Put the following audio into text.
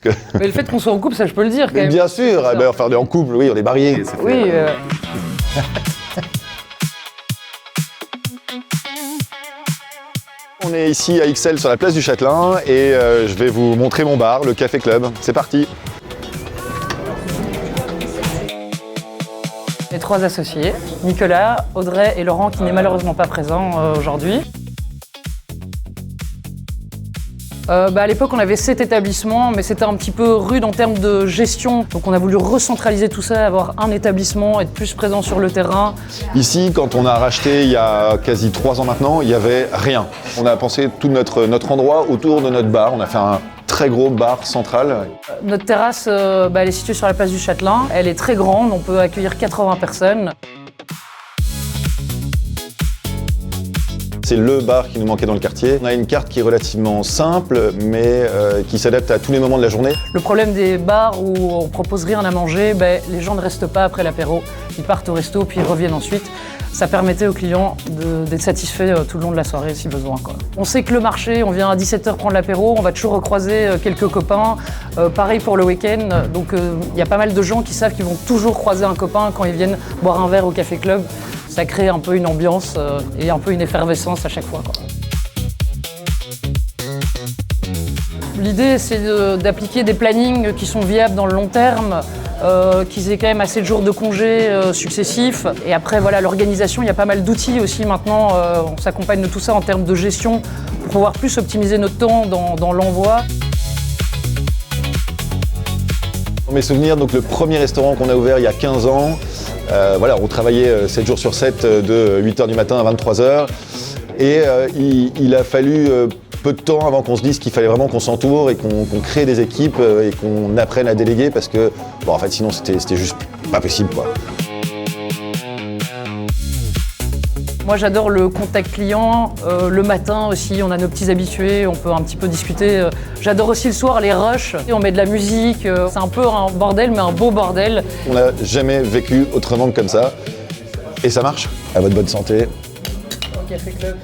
Mais le fait qu'on soit en couple, ça je peux le dire quand même. Bien sûr, enfin on est en couple, oui, on est mariés. Oui. On est ici à Ixelles sur la place du Châtelain et je vais vous montrer mon bar, le Café Club. C'est parti. Les trois associés, Nicolas, Audrey et Laurent qui n'est malheureusement pas présent aujourd'hui. À l'époque, on avait 7 établissements, mais c'était un petit peu rude en termes de gestion. Donc on a voulu recentraliser tout ça, avoir un établissement, être plus présent sur le terrain. Ici, quand on a racheté il y a quasi 3 ans maintenant, il n'y avait rien. On a pensé tout notre endroit autour de notre bar. On a fait un très gros bar central. Notre terrasse, elle est située sur la place du Châtelain. Elle est très grande, on peut accueillir 80 personnes. C'est le bar qui nous manquait dans le quartier. On a une carte qui est relativement simple, mais qui s'adapte à tous les moments de la journée. Le problème des bars où on propose rien à manger, les gens ne restent pas après l'apéro. Ils partent au resto, puis ils reviennent ensuite. Ça permettait aux clients d'être satisfaits tout le long de la soirée, si besoin, quoi. On sait que le marché, on vient à 17h prendre l'apéro, on va toujours recroiser quelques copains. Pareil pour le week-end. Donc il y a pas mal de gens qui savent qu'ils vont toujours croiser un copain quand ils viennent boire un verre au Café Club. Ça crée un peu une ambiance et un peu une effervescence à chaque fois, quoi. L'idée, c'est d'appliquer des plannings qui sont viables dans le long terme, qu'ils aient quand même assez de jours de congés successifs. Et après, voilà, l'organisation, il y a pas mal d'outils aussi maintenant. On s'accompagne de tout ça en termes de gestion pour pouvoir plus optimiser notre temps dans l'envoi. Dans mes souvenirs, donc le premier restaurant qu'on a ouvert il y a 15 ans, on travaillait 7 jours sur 7 de 8h du matin à 23h. Et il a fallu peu de temps avant qu'on se dise qu'il fallait vraiment qu'on s'entoure et qu'on crée des équipes et qu'on apprenne à déléguer parce que sinon c'était juste pas possible, quoi. Moi j'adore le contact client, le matin aussi on a nos petits habitués, on peut un petit peu discuter. J'adore aussi le soir les rushs, on met de la musique, c'est un peu un bordel mais un beau bordel. On n'a jamais vécu autrement que comme ça et ça marche. À votre bonne santé. Café Club.